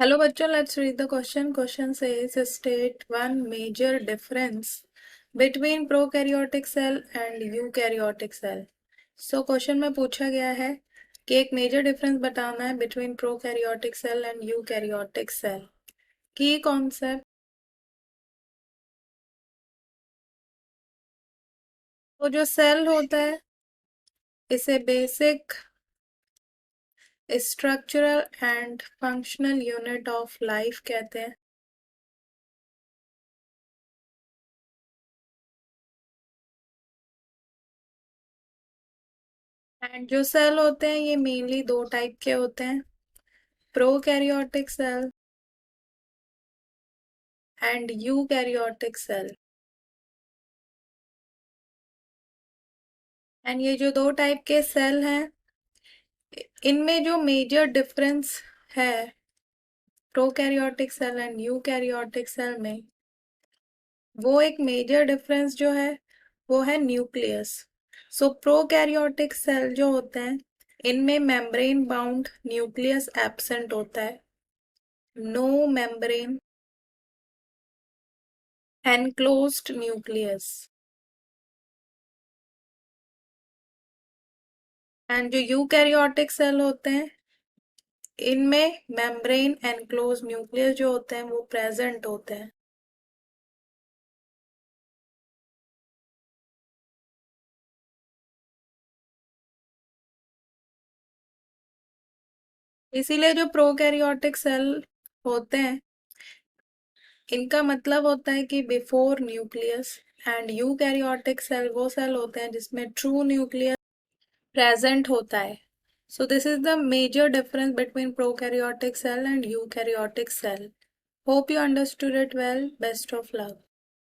Hello bachcho, let's read the question. Question says state one major difference between prokaryotic cell and eukaryotic cell. So question में पूछा गया है कि एक major difference बताना है between prokaryotic cell and eukaryotic cell. की concept. तो जो सेल होता है इसे basic structural and functional unit of life कहते हैं. एंड जो सेल होते हैं ये मेनली दो टाइप के होते हैं, prokaryotic cell and eukaryotic cell. And ये जो दो टाइप के सेल हैं इनमें जो मेजर डिफरेंस है prokaryotic cell and eukaryotic cell में, वो एक मेजर डिफरेंस जो है वो है न्यूक्लियस. सो प्रोकैरियोटिक सेल जो होते हैं इनमें मेम्ब्रेन बाउंड न्यूक्लियस एब्सेंट होता है, no membrane enclosed nucleus. And जो यूकैरियोटिक सेल होते हैं इनमें मेम्ब्रेन एनक्लोज न्यूक्लियस जो होते हैं वो प्रेजेंट होते हैं. इसीलिए जो प्रोकैरियोटिक सेल होते हैं इनका मतलब होता है कि before nucleus. And eukaryotic cell वो सेल होते हैं जिसमें ट्रू न्यूक्लियस प्रेजेंट होता है. So this is the major difference between prokaryotic cell and eukaryotic cell. Hope you understood it well. Best of luck.